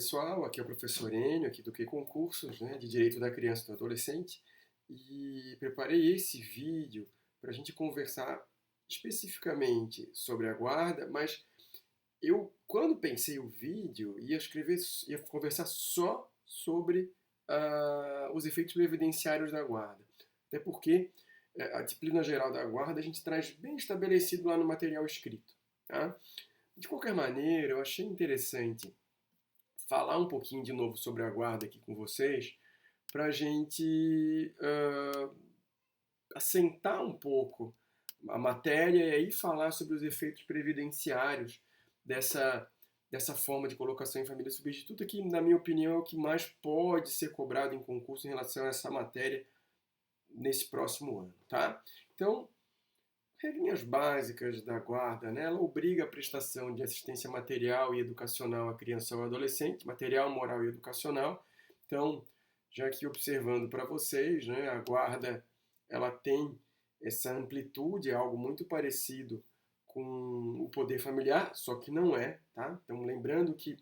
pessoal, aqui é o professor Enio, aqui do Que Concursos, né, de Direito da Criança e do Adolescente, e preparei esse vídeo para a gente conversar especificamente sobre a guarda, mas eu, quando pensei o vídeo, ia conversar só sobre os efeitos previdenciários da guarda. Até porque a disciplina geral da guarda a gente traz bem estabelecido lá no material escrito. Tá? De qualquer maneira, eu achei interessante falar um pouquinho de novo sobre a guarda aqui com vocês, para a gente assentar um pouco a matéria e aí falar sobre os efeitos previdenciários dessa forma de colocação em família substituta, que, na minha opinião, é o que mais pode ser cobrado em concurso em relação a essa matéria nesse próximo ano. Tá? Então, regrinhas básicas da guarda, né? Ela obriga a prestação de assistência material e educacional à criança ou adolescente, material, moral e educacional. Então, já aqui observando para vocês, né, a guarda ela tem essa amplitude, é algo muito parecido com o poder familiar, só que não é, tá? Então, lembrando que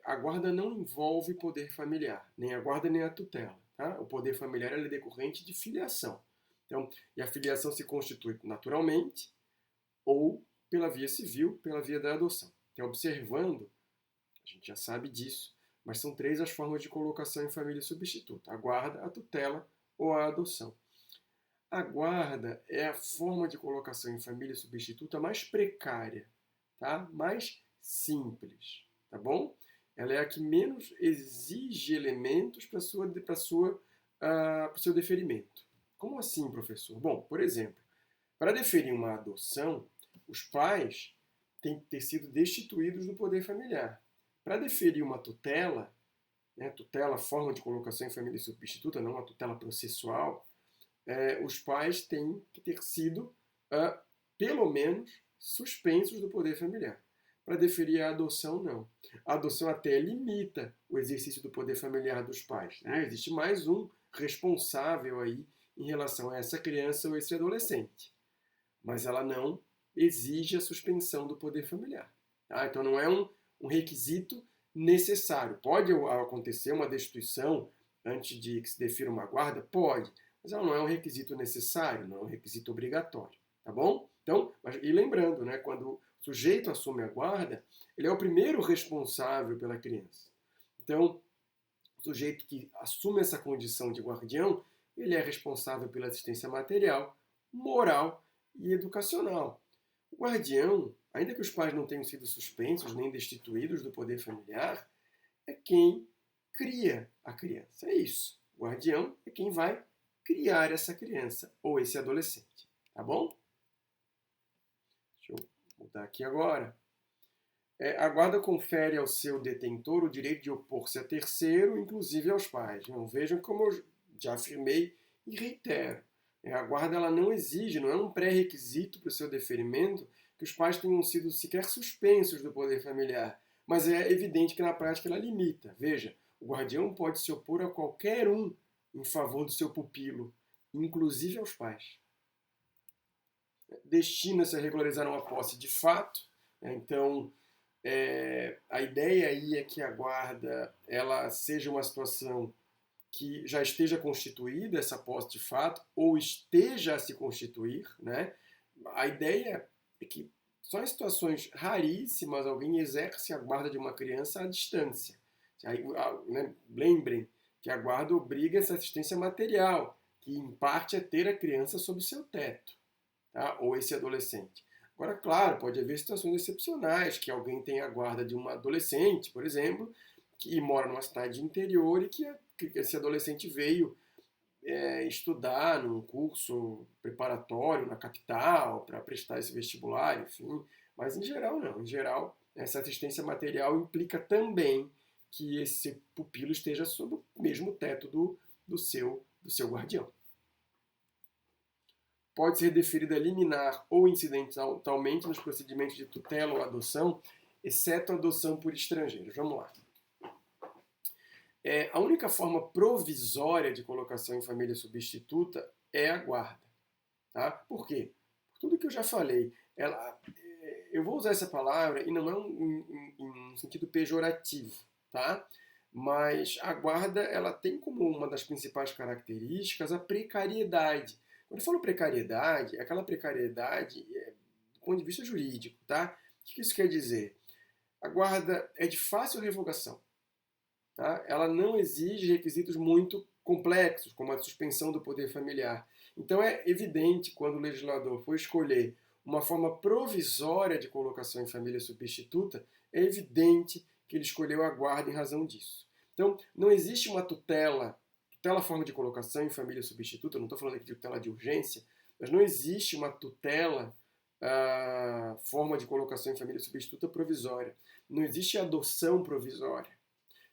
a guarda não envolve poder familiar, nem a guarda nem a tutela, tá? O poder familiar é decorrente de filiação. Então, e a filiação se constitui naturalmente ou pela via civil, pela via da adoção. Então, observando, a gente já sabe disso, mas são três as formas de colocação em família substituta: a guarda, a tutela ou a adoção. A guarda é a forma de colocação em família substituta mais precária, tá? Mais simples, tá bom? Ela é a que menos exige elementos para o seu deferimento. Como assim, professor? Bom, por exemplo, para deferir uma adoção, os pais têm que ter sido destituídos do poder familiar. Para deferir uma tutela, né, tutela, forma de colocação em família substituta, não uma tutela processual, os pais têm que ter sido, pelo menos, suspensos do poder familiar. Para deferir a adoção, não. A adoção até limita o exercício do poder familiar dos pais. Né? Existe mais um responsável aí em relação a essa criança ou esse adolescente. Mas ela não exige a suspensão do poder familiar. Tá? Então não é um requisito necessário. Pode acontecer uma destituição antes de que se defira uma guarda? Pode. Mas ela não é um requisito necessário, não é um requisito obrigatório. Tá bom? Então, e lembrando, né, quando o sujeito assume a guarda, ele é o primeiro responsável pela criança. Então, o sujeito que assume essa condição de guardião, ele é responsável pela assistência material, moral e educacional. O guardião, ainda que os pais não tenham sido suspensos nem destituídos do poder familiar, é quem cria a criança. É isso. O guardião é quem vai criar essa criança ou esse adolescente. Tá bom? Deixa eu mudar aqui agora. A guarda confere ao seu detentor o direito de opor-se a terceiro, inclusive aos pais. Não vejam como eu já afirmei e reitero. A guarda ela não exige, não é um pré-requisito para o seu deferimento que os pais tenham sido sequer suspensos do poder familiar. Mas é evidente que na prática ela limita. Veja, o guardião pode se opor a qualquer um em favor do seu pupilo, inclusive aos pais. Destina-se a regularizar uma posse de fato, né? Então, a ideia aí é que a guarda ela seja uma situação que já esteja constituída, essa posse de fato, ou esteja a se constituir, né? A ideia é que só em situações raríssimas alguém exerce a guarda de uma criança à distância. Aí, né, lembrem que a guarda obriga essa assistência material, que em parte é ter a criança sob seu teto, tá? Ou esse adolescente. Agora, claro, pode haver situações excepcionais, que alguém tem a guarda de uma adolescente, por exemplo, que mora numa cidade interior e que esse adolescente veio estudar num curso preparatório na capital para prestar esse vestibular, enfim. Mas em geral não. Em geral, essa assistência material implica também que esse pupilo esteja sob o mesmo teto do seu guardião. Pode ser deferida liminar ou incidentalmente nos procedimentos de tutela ou adoção, exceto adoção por estrangeiros. Vamos lá. A única forma provisória de colocação em família substituta é a guarda. Tá? Por quê? Por tudo que eu já falei. eu vou usar essa palavra e não é um sentido pejorativo, tá? Mas a guarda, ela tem como uma das principais características a precariedade. Quando eu falo precariedade, é aquela precariedade do ponto de vista jurídico, tá? O que isso quer dizer? A guarda é de fácil revogação, tá? Ela não exige requisitos muito complexos, como a suspensão do poder familiar. Então é evidente, quando o legislador for escolher uma forma provisória de colocação em família substituta, é evidente que ele escolheu a guarda em razão disso. Então, não existe uma tutela forma de colocação em família substituta, não estou falando aqui de tutela de urgência, mas não existe uma tutela forma de colocação em família substituta provisória. Não existe adoção provisória.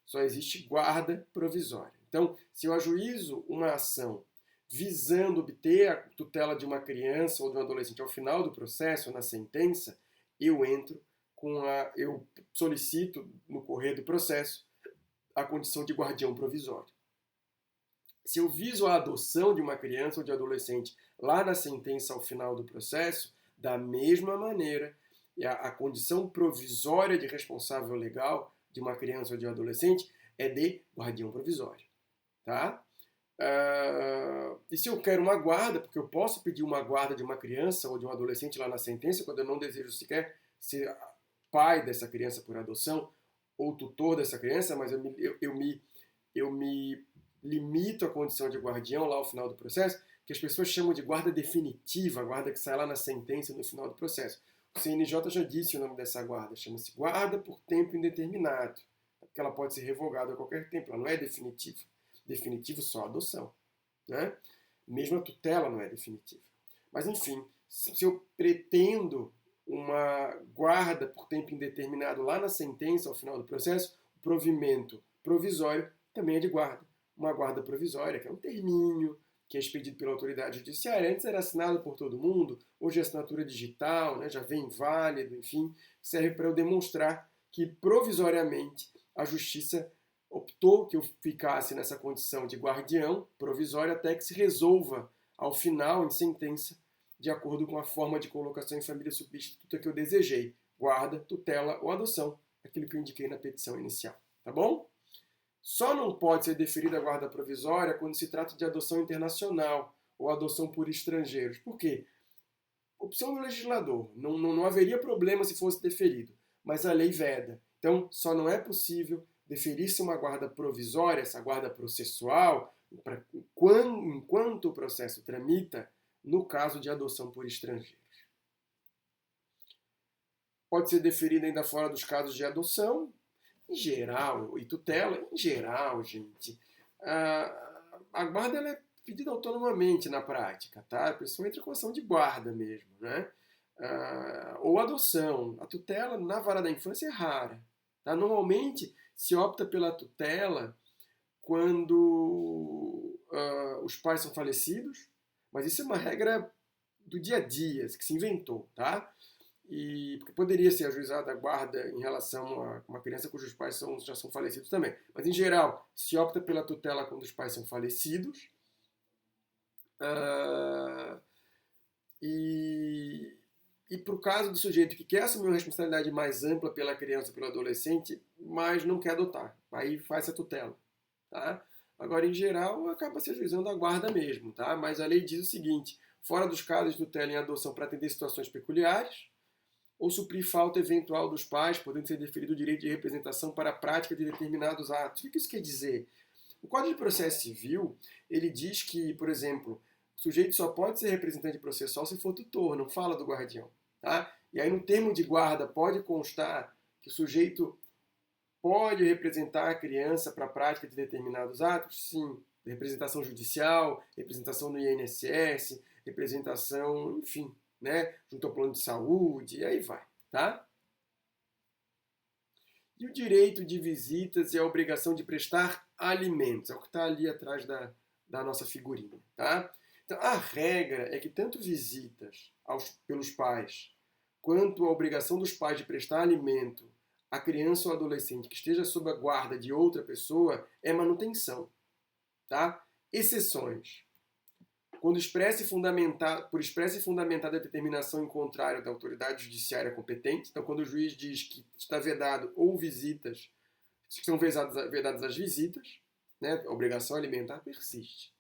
Só existe guarda provisória. Então, se eu ajuizo uma ação visando obter a tutela de uma criança ou de um adolescente ao final do processo, na sentença, eu solicito no correr do processo a condição de guardião provisório. Se eu viso a adoção de uma criança ou de adolescente lá na sentença ao final do processo, da mesma maneira, a condição provisória de responsável legal de uma criança ou de um adolescente é de guardião provisório, tá? E se eu quero uma guarda, porque eu posso pedir uma guarda de uma criança ou de um adolescente lá na sentença, quando eu não desejo sequer ser pai dessa criança por adoção ou tutor dessa criança, mas eu me limito à condição de guardião lá ao final do processo, que as pessoas chamam de guarda definitiva, a guarda que sai lá na sentença no final do processo. O CNJ já disse o nome dessa guarda, chama-se guarda por tempo indeterminado, porque ela pode ser revogada a qualquer tempo, ela não é definitiva. Definitivo só a adoção, né? Mesmo a tutela não é definitiva. Mas, enfim, se eu pretendo uma guarda por tempo indeterminado lá na sentença, ao final do processo, o provimento provisório também é de guarda. Uma guarda provisória, que é um terminho, que é expedido pela autoridade judiciária. Antes era assinado por todo mundo, hoje é assinatura digital, né? Já vem válido, enfim, serve para eu demonstrar que provisoriamente a justiça optou que eu ficasse nessa condição de guardião provisório até que se resolva ao final, em sentença, de acordo com a forma de colocação em família substituta que eu desejei, guarda, tutela ou adoção, aquilo que eu indiquei na petição inicial, tá bom? Só não pode ser deferida a guarda provisória quando se trata de adoção internacional ou adoção por estrangeiros. Por quê? Opção do legislador. Não haveria problema se fosse deferido, mas a lei veda. Então, só não é possível deferir-se uma guarda provisória, essa guarda processual, enquanto o processo tramita, no caso de adoção por estrangeiros. Pode ser deferida ainda fora dos casos de adoção, em geral, e tutela, em geral, gente. A guarda ela é pedida autonomamente na prática, tá? A pessoa entra com ação de guarda mesmo, né? Ou adoção. A tutela na vara da infância é rara, tá? Normalmente se opta pela tutela quando os pais são falecidos, mas isso é uma regra do dia a dia, que se inventou, tá? E porque poderia ser ajuizada a guarda em relação a uma criança cujos pais já são falecidos também. Mas, em geral, se opta pela tutela quando os pais são falecidos. E para o caso do sujeito que quer assumir uma responsabilidade mais ampla pela criança, pelo adolescente, mas não quer adotar, aí faz essa tutela, tá? Agora, em geral, acaba se ajuizando a guarda mesmo, tá? Mas a lei diz o seguinte: fora dos casos de tutela em adoção para atender situações peculiares, ou suprir falta eventual dos pais, podendo ser deferido o direito de representação para a prática de determinados atos. O que isso quer dizer? O Código de Processo Civil, ele diz que, por exemplo, o sujeito só pode ser representante processual se for tutor, não fala do guardião. Tá? E aí no termo de guarda pode constar que o sujeito pode representar a criança para a prática de determinados atos? Sim. Representação judicial, representação no INSS, representação, enfim, né? Junto ao plano de saúde, e aí vai, tá? E o direito de visitas e a obrigação de prestar alimentos, é o que está ali atrás da nossa figurinha, tá? Então, a regra é que tanto visitas pelos pais, quanto a obrigação dos pais de prestar alimento à criança ou adolescente que esteja sob a guarda de outra pessoa é manutenção, tá? Exceções. quando por expressa e fundamentada determinação em contrário da autoridade judiciária competente. Então, quando o juiz diz que está vedado ou visitas, estão vedadas as visitas, né, a obrigação alimentar persiste.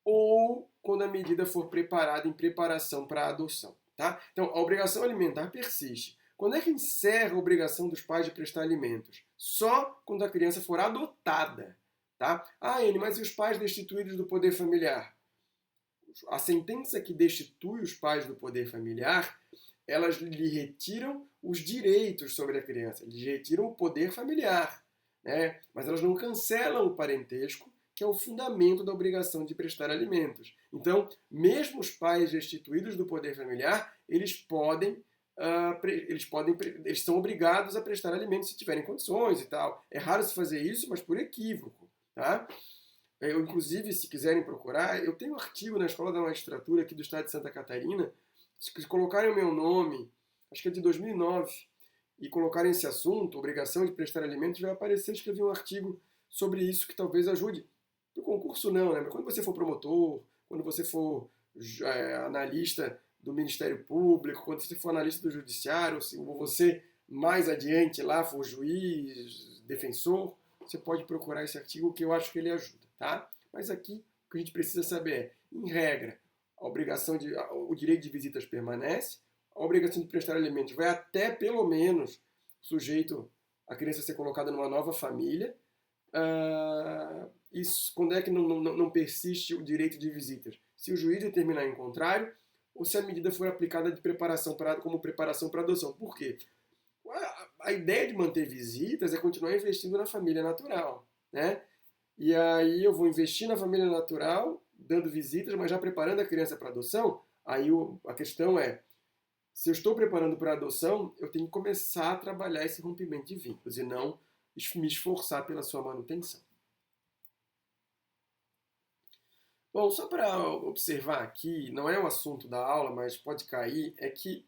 Ou quando a medida for preparada em preparação para a adoção. Tá? Então, a obrigação alimentar persiste. Quando é que encerra a obrigação dos pais de prestar alimentos? Só quando a criança for adotada. Tá? Anne, mas e os pais destituídos do poder familiar? A sentença que destitui os pais do poder familiar, elas lhe retiram os direitos sobre a criança, lhe retiram o poder familiar, né? Mas elas não cancelam o parentesco, que é o fundamento da obrigação de prestar alimentos. Então, mesmo os pais destituídos do poder familiar, eles são obrigados a prestar alimentos se tiverem condições e tal. É raro se fazer isso, mas por equívoco, tá? Inclusive, se quiserem procurar, eu tenho um artigo na Escola da Magistratura aqui do estado de Santa Catarina. Se colocarem o meu nome, acho que é de 2009, e colocarem esse assunto, obrigação de prestar alimentos, vai aparecer. Eu escrevi um artigo sobre isso que talvez ajude. No concurso não, né? Mas quando você for promotor, quando você for analista do Ministério Público, quando você for analista do Judiciário, ou você mais adiante lá for juiz, defensor, você pode procurar esse artigo que eu acho que ele ajuda. Tá? Mas aqui o que a gente precisa saber é, em regra, o direito de visitas permanece, a obrigação de prestar alimentos vai até pelo menos a criança ser colocada numa nova família. Isso, quando é que não persiste o direito de visitas? Se o juiz determinar em contrário, ou se a medida for aplicada como preparação para adoção. Por quê? A ideia de manter visitas é continuar investindo na família natural, né? E aí eu vou investir na família natural, dando visitas, mas já preparando a criança para adoção. Aí a questão é, se eu estou preparando para adoção, eu tenho que começar a trabalhar esse rompimento de vínculos e não me esforçar pela sua manutenção. Bom, só para observar aqui, não é um assunto da aula, mas pode cair, é que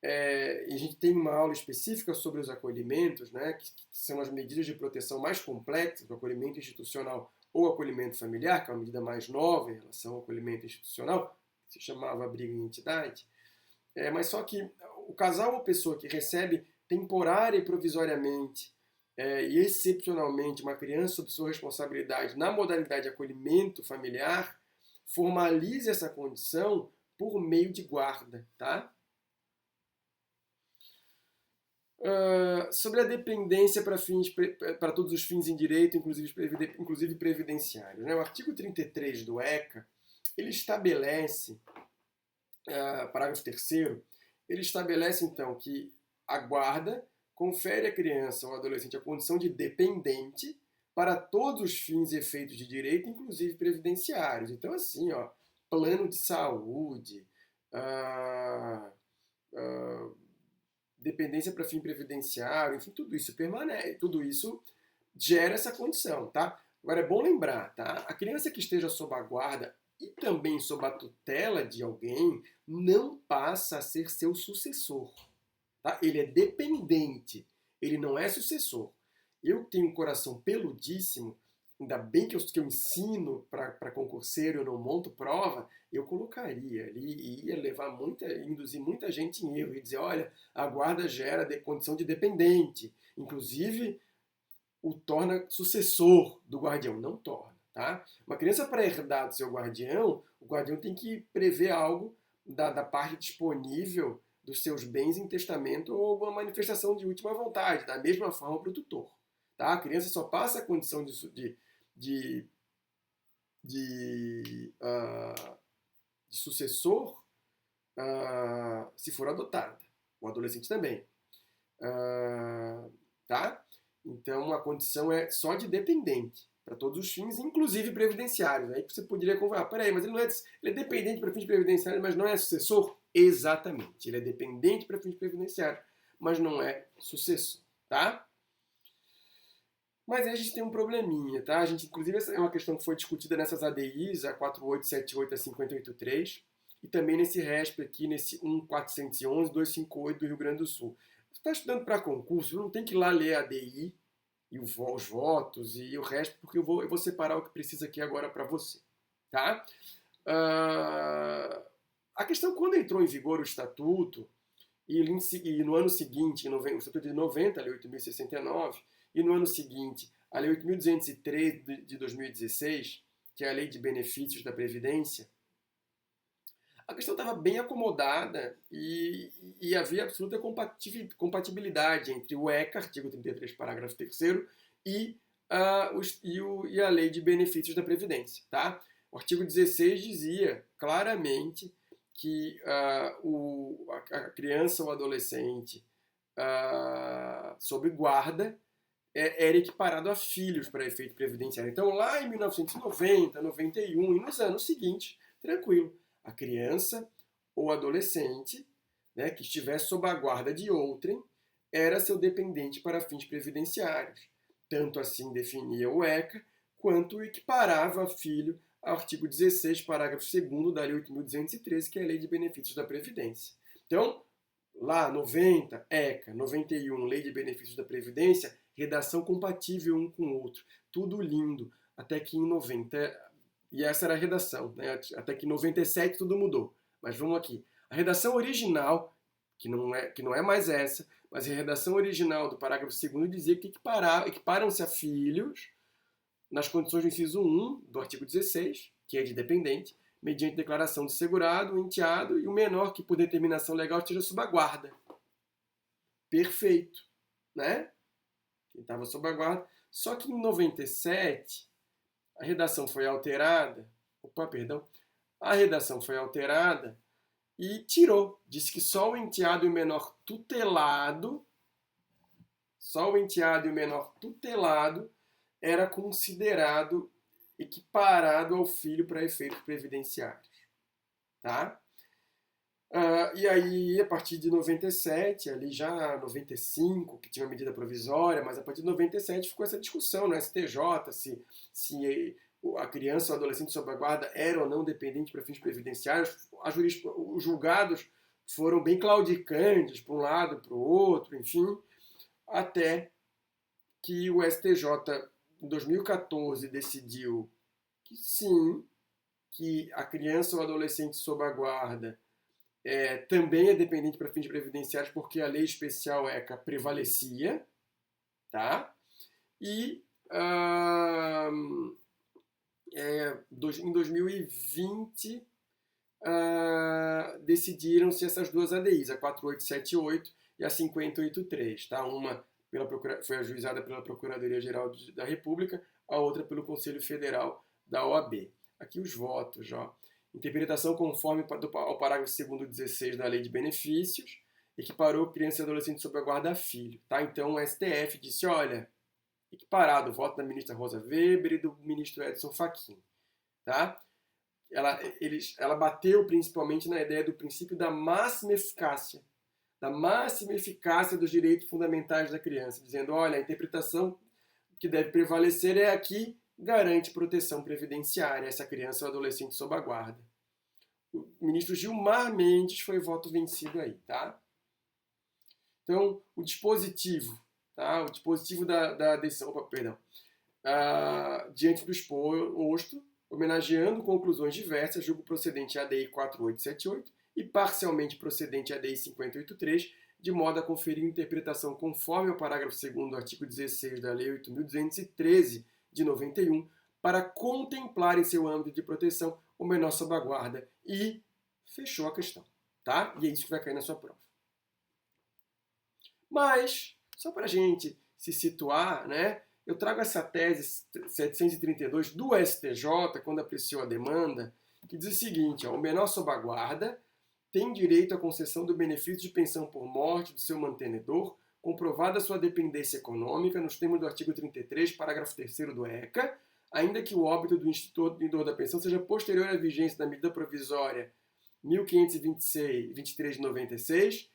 a gente tem uma aula específica sobre os acolhimentos, né, que são as medidas de proteção mais complexas, o acolhimento institucional ou acolhimento familiar, que é uma medida mais nova em relação ao acolhimento institucional, que se chamava abrigo em entidade. Mas só que o casal ou pessoa que recebe temporária e provisoriamente e excepcionalmente uma criança sob sua responsabilidade na modalidade de acolhimento familiar, formalize essa condição por meio de guarda, tá? Sobre a dependência para todos os fins em direito, inclusive previdenciários. Né? O artigo 33 do ECA, ele estabelece, parágrafo 3º, ele estabelece então que a guarda confere à criança ou adolescente a condição de dependente para todos os fins e efeitos de direito, inclusive previdenciários. Então, assim, plano de saúde, dependência para fim previdenciário, enfim, tudo isso permanece, tudo isso gera essa condição, tá? Agora é bom lembrar, tá? A criança que esteja sob a guarda e também sob a tutela de alguém não passa a ser seu sucessor, tá? Ele é dependente, ele não é sucessor. Eu tenho um coração peludíssimo, ainda bem que eu ensino para concurseiro, eu não monto prova, eu colocaria ali e ia induzir muita gente em erro e dizer, olha, a guarda gera condição de dependente, inclusive o torna sucessor do guardião, não torna, tá? Uma criança para herdar do seu guardião, o guardião tem que prever algo da parte disponível dos seus bens em testamento ou alguma manifestação de última vontade, da mesma forma para o tutor. Tá? A criança só passa a condição de sucessor se for adotada. O adolescente também. Tá? Então a condição é só de dependente para todos os fins, inclusive previdenciários. Aí você poderia conversar, peraí, mas ele é dependente para fins previdenciários, mas não é sucessor? Exatamente, ele é dependente para fins previdenciários, mas não é sucessor. Tá? Mas aí a gente tem um probleminha, tá? A gente, inclusive, essa é uma questão que foi discutida nessas ADIs, a 4878 a 5083, e também nesse RESP aqui, nesse 1411, 258 do Rio Grande do Sul. Você está estudando para concurso, não tem que ir lá ler a ADI e os votos e o RESP, porque eu vou separar o que precisa aqui agora para você, tá? A questão, quando entrou em vigor o Estatuto, e no ano seguinte, o Estatuto de 90, a Lei 8.069, e no ano seguinte, a Lei 8.213 de 2016, que é a Lei de Benefícios da Previdência, a questão estava bem acomodada e havia absoluta compatibilidade entre o ECA, artigo 33, parágrafo 3º, e a Lei de Benefícios da Previdência. Tá? O artigo 16 dizia claramente que a criança ou adolescente sob guarda era equiparado a filhos para efeito previdenciário. Então, lá em 1990, 91 e nos anos seguintes, tranquilo, a criança ou adolescente, né, que estivesse sob a guarda de outrem era seu dependente para fins previdenciários. Tanto assim definia o ECA, quanto equiparava filho ao artigo 16, parágrafo 2º da Lei 8.213, que é a Lei de Benefícios da Previdência. Então, lá 90, ECA, 91, Lei de Benefícios da Previdência, redação compatível um com o outro, tudo lindo, até que em 90, e essa era a redação, né? Até que em 97 tudo mudou. Mas vamos aqui. A redação original, que não é mais essa, mas a redação original do parágrafo 2º dizia que equiparam-se a filhos nas condições do inciso 1 do artigo 16, que é de dependente, mediante declaração do segurado, o enteado e o menor que por determinação legal esteja sob a guarda. Perfeito, né? Quem estava sob a guarda. Só que em 97, a redação foi alterada. A redação foi alterada e tirou. Disse que só o enteado e o menor tutelado, era considerado equiparado ao filho para efeitos previdenciários. Tá? E aí, a partir de 97, ali já 95, que tinha uma medida provisória, mas a partir de 97 ficou essa discussão no STJ se a criança ou adolescente sob a guarda era ou não dependente para fins previdenciários. Os julgados foram bem claudicantes para um lado, para o outro, enfim, até que o STJ, em 2014, decidiu que sim, que a criança ou adolescente sob a guarda também é dependente para fins previdenciários porque a lei especial ECA prevalecia, tá? E em 2020 decidiram-se essas duas ADIs, a 4878 e a 5083, tá? Uma foi ajuizada pela Procuradoria-Geral da República, a outra pelo Conselho Federal da OAB. Aqui os votos, ó. Interpretação conforme ao parágrafo 2º 16 da Lei de Benefícios, equiparou criança e adolescente sob a guarda a filho. Tá? Então o STF disse, olha, equiparado o voto da ministra Rosa Weber e do ministro Edson Fachin. Tá? Ela bateu principalmente na ideia do princípio da máxima eficácia dos direitos fundamentais da criança, dizendo, olha, a interpretação que deve prevalecer é aqui, garante proteção previdenciária a essa criança ou adolescente sob a guarda. O ministro Gilmar Mendes foi voto vencido aí, tá? Então, o dispositivo da decisão, diante do exposto, homenageando conclusões diversas, julgo procedente a ADI 4878 e parcialmente procedente a ADI 5083, de modo a conferir interpretação conforme ao parágrafo 2º do artigo 16 da Lei 8.213 de 91, para contemplar em seu âmbito de proteção o menor sob a guarda. E fechou a questão, tá? E é isso que vai cair na sua prova. Mas, só para a gente se situar, né? Eu trago essa tese 732 do STJ, quando apreciou a demanda, que diz o seguinte, ó, o menor sob a guarda tem direito à concessão do benefício de pensão por morte do seu mantenedor, comprovada sua dependência econômica, nos termos do artigo 33, parágrafo 3º do ECA, ainda que o óbito do instituidor da pensão seja posterior à vigência da medida provisória 1523 de 96,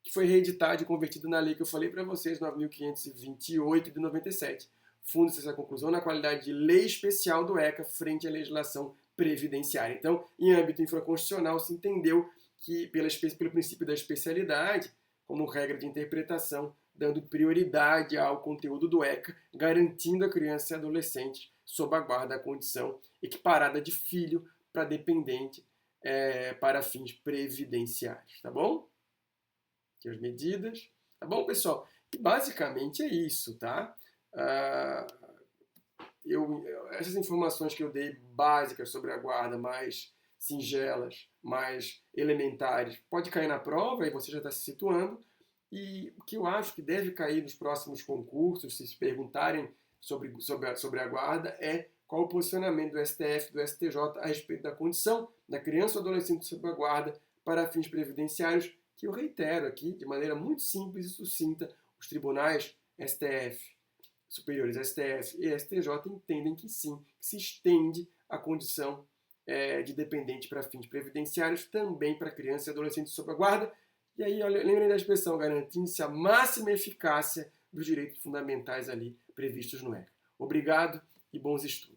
que foi reeditada e convertida na lei que eu falei para vocês, 9.528 de 97. Funda-se essa conclusão na qualidade de lei especial do ECA frente à legislação previdenciária. Então, em âmbito infraconstitucional, se entendeu que, pelo princípio da especialidade, como regra de interpretação, dando prioridade ao conteúdo do ECA, garantindo a criança e adolescente sob a guarda da condição equiparada de filho para dependente para fins previdenciários, tá bom? Aqui as medidas, tá bom, pessoal? E basicamente é isso, tá? Essas informações que eu dei básicas sobre a guarda, mais singelas, mais elementares, pode cair na prova, aí você já está se situando. E o que eu acho que deve cair nos próximos concursos, se perguntarem sobre a guarda, é qual o posicionamento do STF e do STJ a respeito da condição da criança ou adolescente sob a guarda para fins previdenciários, que eu reitero aqui, de maneira muito simples e sucinta, os tribunais STF, superiores STF e STJ entendem que sim, que se estende a condição de dependente para fins previdenciários também para criança e adolescente sob a guarda. E aí, lembrem da expressão, garantindo-se a máxima eficácia dos direitos fundamentais ali previstos no ECA. Obrigado e bons estudos.